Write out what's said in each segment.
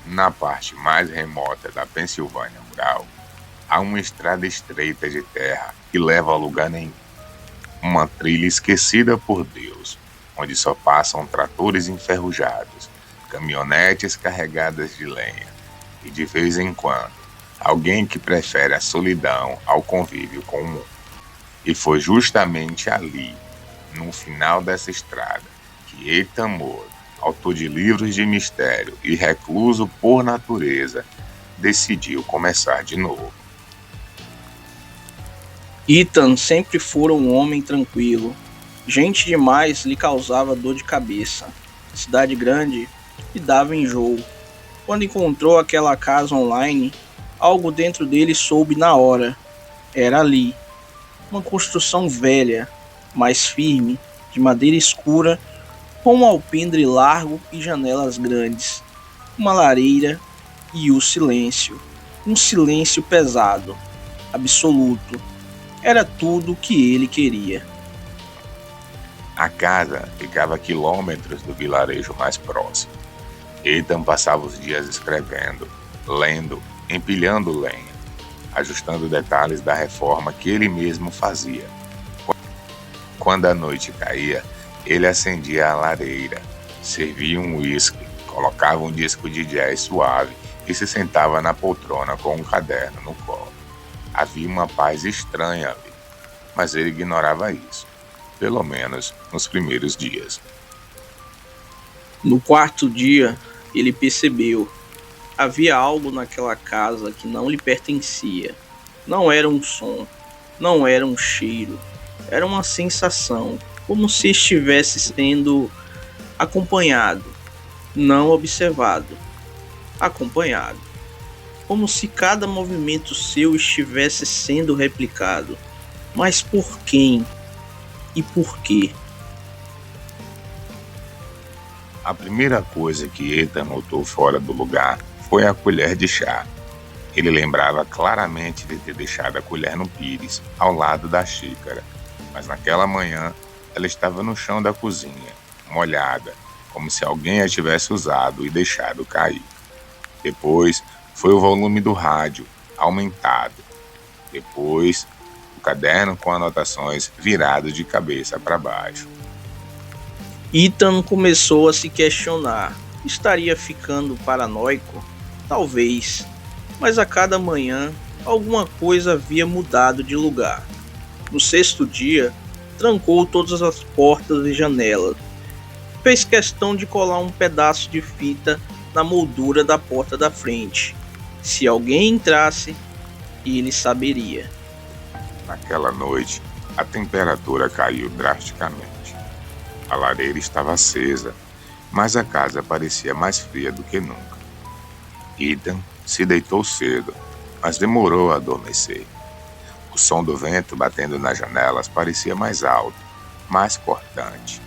Na parte mais remota da Pensilvânia rural, há uma estrada estreita de terra que leva a lugar nenhum. Uma trilha esquecida por Deus, onde só passam tratores enferrujados, caminhonetes carregadas de lenha e, de vez em quando, alguém que prefere a solidão ao convívio com o mundo. E foi justamente ali, no final dessa estrada, que Ethan Moore, autor de livros de mistério e recluso por natureza, decidiu começar de novo. Ethan sempre fora um homem tranquilo. Gente demais lhe causava dor de cabeça. Cidade grande lhe dava enjoo. Quando encontrou aquela casa online, algo dentro dele soube na hora. Era ali. Uma construção velha, mais firme, de madeira escura, com um alpendre largo e janelas grandes. Uma lareira e o silêncio. Um silêncio pesado, absoluto. Era tudo o que ele queria. A casa ficava a quilômetros do vilarejo mais próximo. Ethan passava os dias escrevendo, lendo, empilhando lenha, ajustando detalhes da reforma que ele mesmo fazia. Quando a noite caía, ele acendia a lareira, servia um uísque, colocava um disco de jazz suave e se sentava na poltrona com um caderno no colo. Havia uma paz estranha ali, mas ele ignorava isso, pelo menos nos primeiros dias. No quarto dia, ele percebeu. Havia algo naquela casa que não lhe pertencia. Não era um som, não era um cheiro, era uma sensação, como se estivesse sendo acompanhado, não observado, acompanhado, como se cada movimento seu estivesse sendo replicado. Mas por quem e por quê? A primeira coisa que Ethan notou fora do lugar foi a colher de chá. Ele lembrava claramente de ter deixado a colher no pires, ao lado da xícara, mas naquela manhã ela estava no chão da cozinha, molhada, como se alguém a tivesse usado e deixado cair. Depois foi o volume do rádio, aumentado. Depois, o caderno com anotações virado de cabeça para baixo. Ethan começou a se questionar. Estaria ficando paranoico? Talvez. Mas a cada manhã, alguma coisa havia mudado de lugar. No sexto dia, trancou todas as portas e janelas. Fez questão de colar um pedaço de fita na moldura da porta da frente. Se alguém entrasse, ele saberia. Naquela noite, a temperatura caiu drasticamente. A lareira estava acesa, mas a casa parecia mais fria do que nunca. Ethan se deitou cedo, mas demorou a adormecer. O som do vento batendo nas janelas parecia mais alto, mais cortante.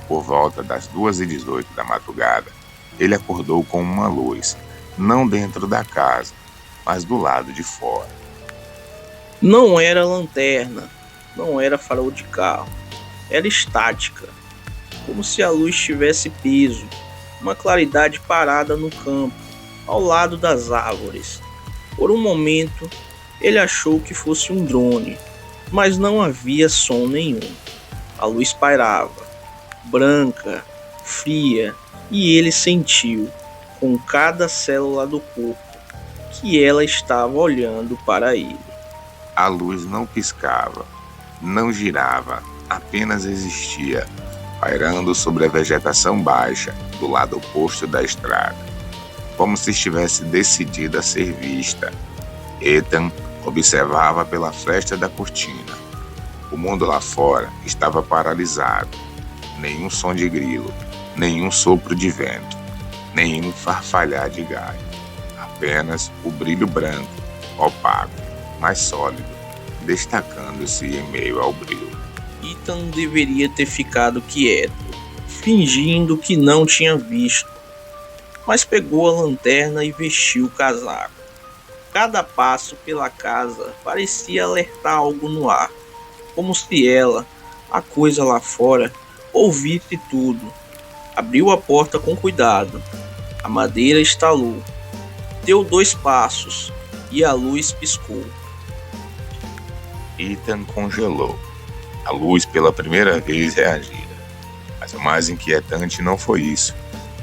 Por volta das 2h18 da madrugada, ele acordou com uma luz, não dentro da casa, mas do lado de fora. Não era lanterna, não era farol de carro, era estática, como se a luz tivesse peso, uma claridade parada no campo, ao lado das árvores. Por um momento, ele achou que fosse um drone, mas não havia som nenhum. A luz pairava, branca, fria, e ele sentiu, com cada célula do corpo, que ela estava olhando para ele. A luz não piscava, não girava, apenas existia, pairando sobre a vegetação baixa do lado oposto da estrada, como se estivesse decidida a ser vista. Ethan observava pela fresta da cortina. O mundo lá fora estava paralisado. Nenhum som de grilo, nenhum sopro de vento, nenhum farfalhar de galho. Apenas o brilho branco, opaco, mais sólido, destacando-se em meio ao brilho. Ethan deveria ter ficado quieto, fingindo que não tinha visto, mas pegou a lanterna e vestiu o casaco. Cada passo pela casa parecia alertar algo no ar, como se ela, a coisa lá fora, ouvisse tudo. Abriu a porta com cuidado. A madeira estalou, deu 2 passos e a luz piscou. Ethan congelou. A luz pela primeira vez reagira. Mas o mais inquietante não foi isso.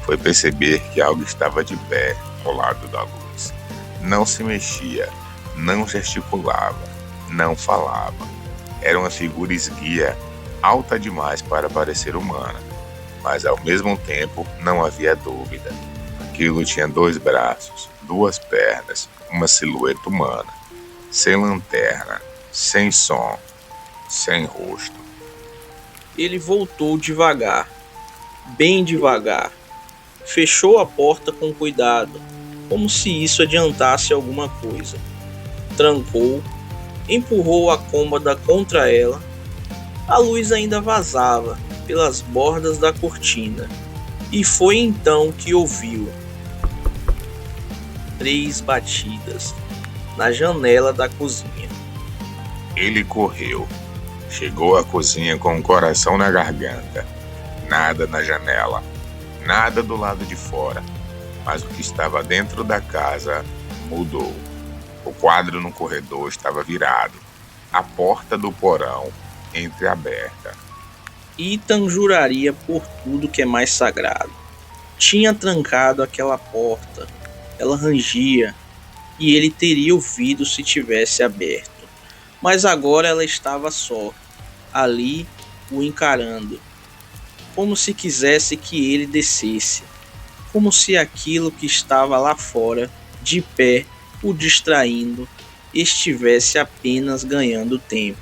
Foi perceber que algo estava de pé ao lado da luz. Não se mexia, não gesticulava, não falava. Era uma figura esguia, alta demais para parecer humana. Mas ao mesmo tempo não havia dúvida. Aquilo tinha 2 braços, 2 pernas, uma silhueta humana. Sem lanterna, sem som, sem rosto. Ele voltou devagar, bem devagar. Fechou a porta com cuidado, como se isso adiantasse alguma coisa. Trancou, empurrou a cômoda contra ela. A luz ainda vazava pelas bordas da cortina. E foi então que ouviu 3 batidas na janela da cozinha. Ele correu. Chegou à cozinha com o coração na garganta. Nada na janela, nada do lado de fora. Mas o que estava dentro da casa mudou. O quadro no corredor estava virado. A porta do porão entreaberta. Ethan juraria por tudo que é mais sagrado. Tinha trancado aquela porta. Ela rangia e ele teria ouvido se tivesse aberto. Mas agora ela estava só, ali, o encarando, como se quisesse que ele descesse, como se aquilo que estava lá fora, de pé, o distraindo, estivesse apenas ganhando tempo,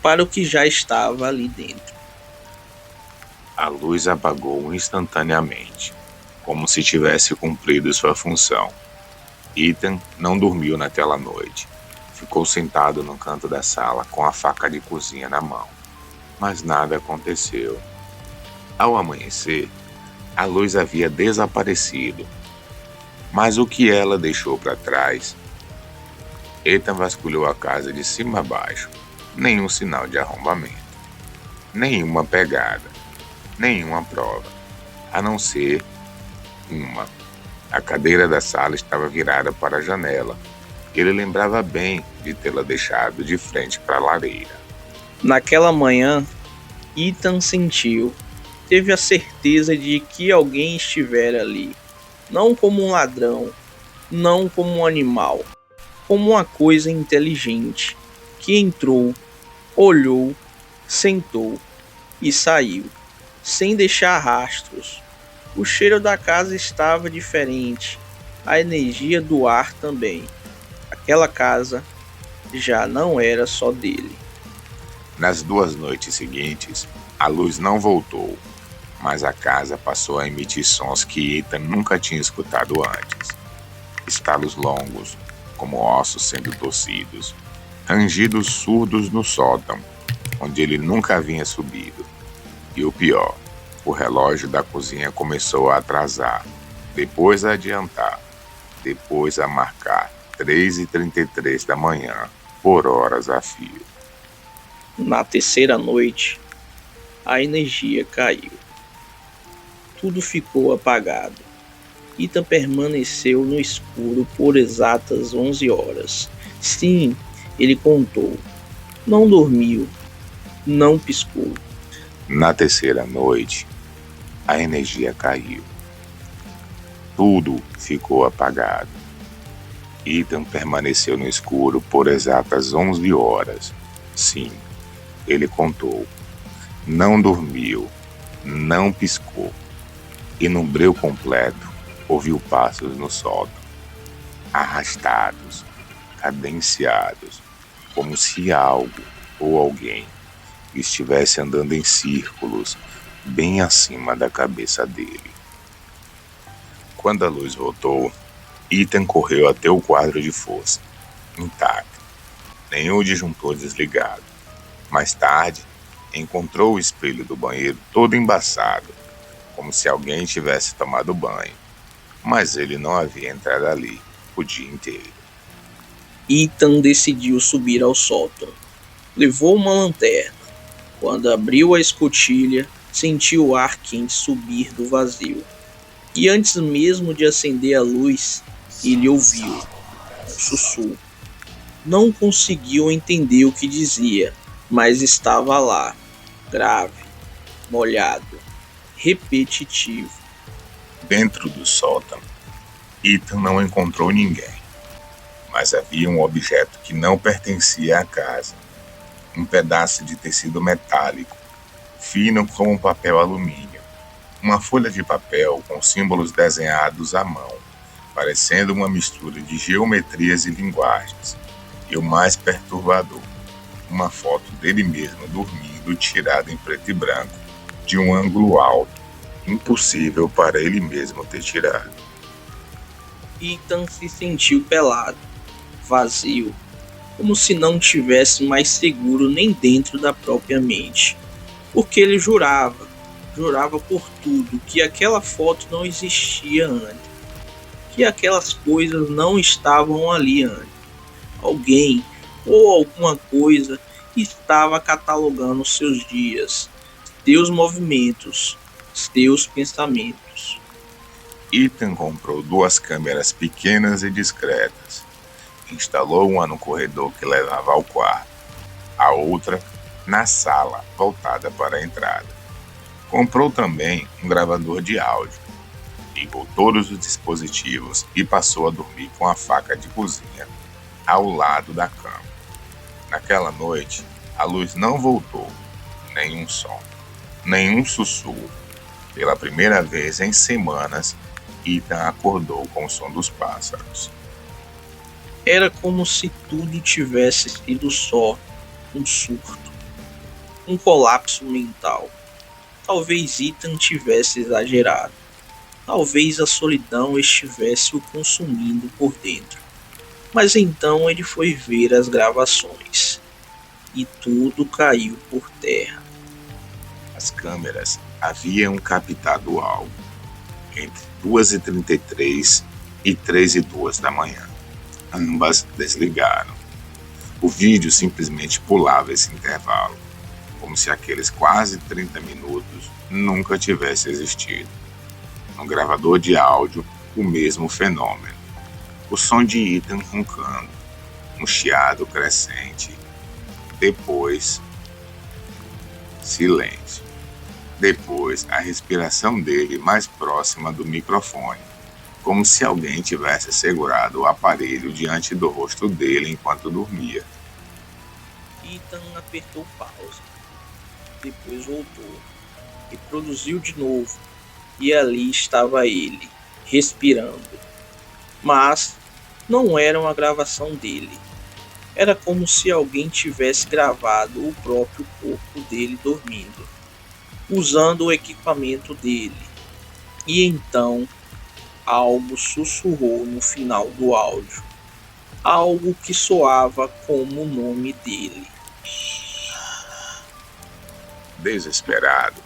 para o que já estava ali dentro. A luz apagou instantaneamente, como se tivesse cumprido sua função. Ethan não dormiu naquela noite. Ficou sentado no canto da sala com a faca de cozinha na mão. Mas nada aconteceu. Ao amanhecer, a luz havia desaparecido. Mas o que ela deixou para trás? Ethan vasculhou a casa de cima a baixo. Nenhum sinal de arrombamento. Nenhuma pegada. Nenhuma prova. A não ser uma. A cadeira da sala estava virada para a janela. Ele lembrava bem de tê-la deixado de frente para a lareira. Naquela manhã, Ethan teve a certeza de que alguém estivera ali. Não como um ladrão, não como um animal, como uma coisa inteligente, que entrou, olhou, sentou e saiu, sem deixar rastros. O cheiro da casa estava diferente, a energia do ar também. Aquela casa já não era só dele. Nas 2 noites seguintes, a luz não voltou, mas a casa passou a emitir sons que Ethan nunca tinha escutado antes. Estalos longos, como ossos sendo torcidos, rangidos surdos no sótão, onde ele nunca havia subido. E o pior, o relógio da cozinha começou a atrasar, depois a adiantar, depois a marcar 3h33 da manhã, por horas a fio. Na terceira noite, a energia caiu. Tudo ficou apagado. Ethan permaneceu no escuro por exatas 11 horas. Sim, ele contou. Não dormiu. Não piscou. Na terceira noite, a energia caiu. Tudo ficou apagado. Ethan permaneceu no escuro por exatas 11 horas. Sim, ele contou. Não dormiu, não piscou. E num breu completo, ouviu passos no sótão. Arrastados, cadenciados, como se algo ou alguém estivesse andando em círculos bem acima da cabeça dele. Quando a luz voltou, Ethan correu até o quadro de força, intacto, nenhum disjuntor desligado. Mais tarde, encontrou o espelho do banheiro todo embaçado, como se alguém tivesse tomado banho, mas ele não havia entrado ali o dia inteiro. Ethan decidiu subir ao sótão. Levou uma lanterna. Quando abriu a escotilha, sentiu o ar quente subir do vazio. E antes mesmo de acender a luz, ele ouviu um sussurro. Não conseguiu entender o que dizia, mas estava lá, grave, molhado, repetitivo. Dentro do sótão, Ethan não encontrou ninguém, mas havia um objeto que não pertencia à casa. Um pedaço de tecido metálico, fino como um papel alumínio. Uma folha de papel com símbolos desenhados à mão, parecendo uma mistura de geometrias e linguagens. E o mais perturbador, uma foto dele mesmo dormindo tirada em preto e branco, de um ângulo alto, impossível para ele mesmo ter tirado. Ethan se sentiu pelado, vazio, como se não tivesse mais seguro nem dentro da própria mente. Porque ele jurava por tudo, que aquela foto não existia antes, que aquelas coisas não estavam ali antes. Alguém ou alguma coisa estava catalogando seus dias, seus movimentos, seus pensamentos. Ethan comprou 2 câmeras pequenas e discretas. Instalou uma no corredor que levava ao quarto, a outra na sala, voltada para a entrada. Comprou também um gravador de áudio. Ligou todos os dispositivos e passou a dormir com a faca de cozinha ao lado da cama. Naquela noite, a luz não voltou, nenhum som, nenhum sussurro. Pela primeira vez em semanas, Ethan acordou com o som dos pássaros. Era como se tudo tivesse sido só um surto, um colapso mental. Talvez Ethan tivesse exagerado. Talvez a solidão estivesse o consumindo por dentro. Mas então ele foi ver as gravações. E tudo caiu por terra. As câmeras haviam captado algo entre 2h33 e 3h02 da manhã. Ambas desligaram. O vídeo simplesmente pulava esse intervalo, como se aqueles quase 30 minutos nunca tivesse existido. No gravador de áudio, o mesmo fenômeno. O som de Ethan roncando, um chiado crescente. Depois, silêncio. Depois, a respiração dele mais próxima do microfone, como se alguém tivesse segurado o aparelho diante do rosto dele enquanto dormia. Ethan apertou pausa. Depois voltou. Reproduziu de novo. E ali estava ele, respirando. Mas não era uma gravação dele. Era como se alguém tivesse gravado o próprio corpo dele dormindo, usando o equipamento dele. E então, algo sussurrou no final do áudio. Algo que soava como o nome dele. Desesperado,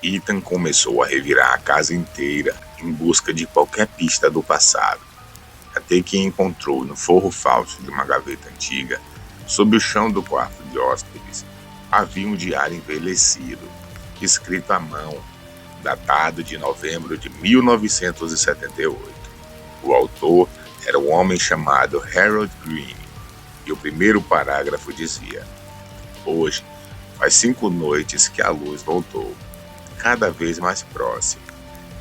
Ethan começou a revirar a casa inteira em busca de qualquer pista do passado, até que encontrou no forro falso de uma gaveta antiga, sob o chão do quarto de hóspedes, havia um diário envelhecido, escrito à mão, datado de novembro de 1978. O autor era um homem chamado Harold Green, e o primeiro parágrafo dizia: "Hoje faz 5 noites que a luz voltou, cada vez mais próxima,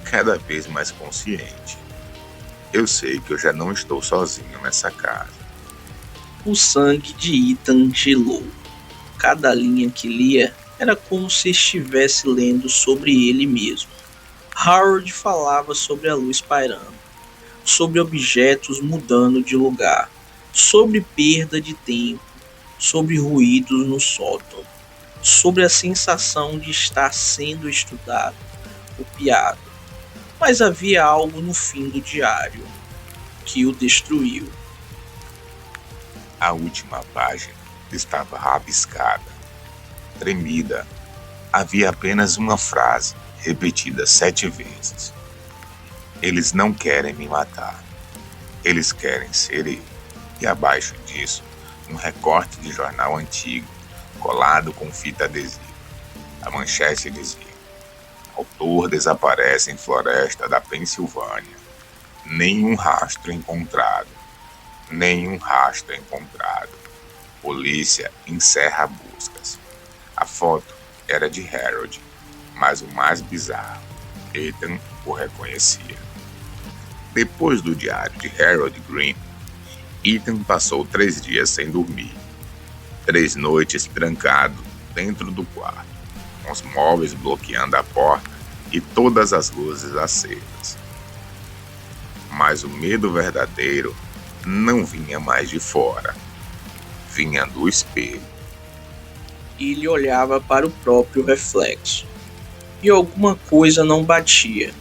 cada vez mais consciente. Eu sei que eu já não estou sozinho nessa casa." O sangue de Ethan gelou. Cada linha que lia era como se estivesse lendo sobre ele mesmo. Harold falava sobre a luz pairando, sobre objetos mudando de lugar, sobre perda de tempo, sobre ruídos no sótão, sobre a sensação de estar sendo estudado, copiado. Mas havia algo no fim do diário que o destruiu. A última página estava rabiscada, tremida. Havia apenas uma frase, repetida 7 vezes. "Eles não querem me matar. Eles querem ser eu." E abaixo disso, um recorte de jornal antigo, colado com fita adesiva. A manchete dizia: Autor desaparece em floresta da Pensilvânia. Nenhum rastro encontrado. Nenhum rastro encontrado. Polícia encerra buscas. A foto era de Harold, mas o mais bizarro, Ethan o reconhecia. Depois do diário de Harold Green, Ethan passou 3 dias sem dormir. 3 noites trancado dentro do quarto, com os móveis bloqueando a porta e todas as luzes acesas. Mas o medo verdadeiro não vinha mais de fora, vinha do espelho. Ele olhava para o próprio reflexo, e alguma coisa não batia.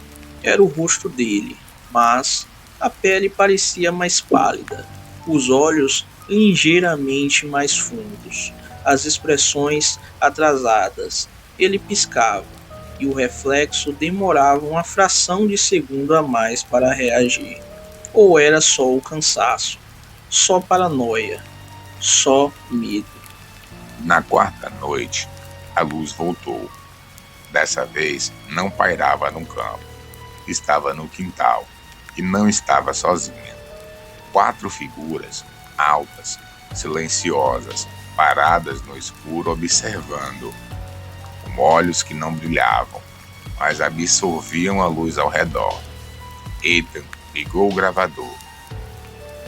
Era o rosto dele, mas a pele parecia mais pálida, os olhos ligeiramente mais fundos, as expressões atrasadas. Ele piscava, e o reflexo demorava uma fração de segundo a mais para reagir. Ou era só o cansaço, só paranoia, só medo. Na quarta noite, a luz voltou. Dessa vez, não pairava no campo. Estava no quintal e não estava sozinha. 4 figuras, altas, silenciosas, paradas no escuro observando, com olhos que não brilhavam, mas absorviam a luz ao redor. Ethan ligou o gravador,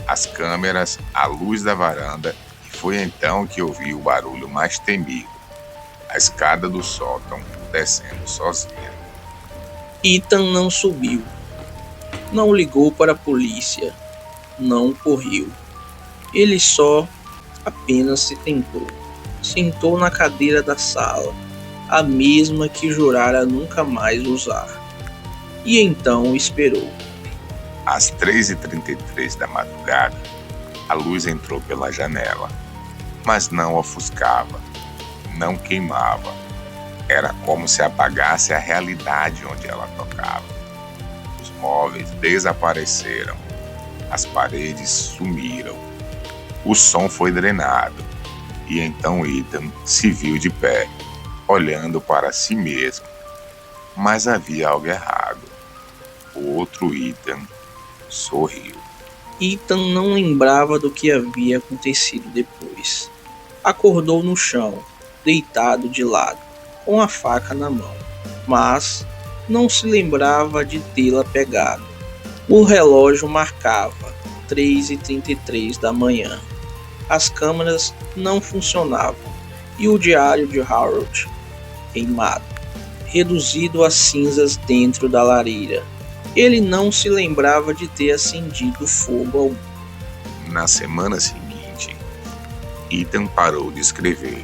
as câmeras, a luz da varanda, e foi então que ouviu o barulho mais temido, a escada do sótão descendo sozinha. Ethan não subiu, não ligou para a polícia, não correu. Ele só apenas se tentou. Sentou na cadeira da sala, a mesma que jurara nunca mais usar. E então esperou. Às 3h33 da madrugada, a luz entrou pela janela, mas não ofuscava, não queimava. Era como se apagasse a realidade onde ela tocava. Os móveis desapareceram, as paredes sumiram, o som foi drenado, e então Ethan se viu de pé, olhando para si mesmo. Mas havia algo errado. O outro Ethan sorriu. Ethan não lembrava do que havia acontecido depois. Acordou no chão, deitado de lado, com a faca na mão, mas não se lembrava de tê-la pegado. O relógio marcava 3h33 da manhã. As câmeras não funcionavam e o diário de Harold, queimado, reduzido a cinzas dentro da lareira. Ele não se lembrava de ter acendido fogo algum. Na semana seguinte, Ethan parou de escrever.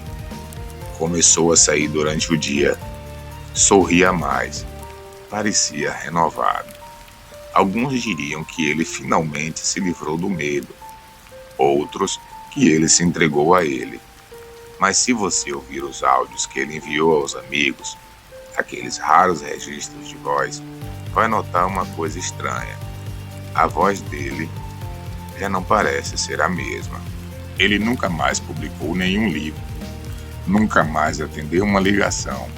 Começou a sair durante o dia. Sorria mais. Parecia renovado. Alguns diriam que ele finalmente se livrou do medo. Outros que ele se entregou a ele. Mas se você ouvir os áudios que ele enviou aos amigos, aqueles raros registros de voz, vai notar uma coisa estranha. A voz dele já não parece ser a mesma. Ele nunca mais publicou nenhum livro, nunca mais atendeu uma ligação,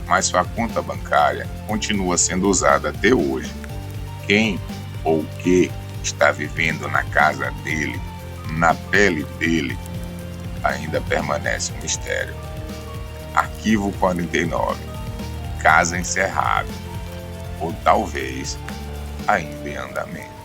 mas sua conta bancária continua sendo usada até hoje. Quem ou o que está vivendo na casa dele, na pele dele, ainda permanece um mistério. Arquivo 49, Casa encerrada, ou talvez ainda em andamento.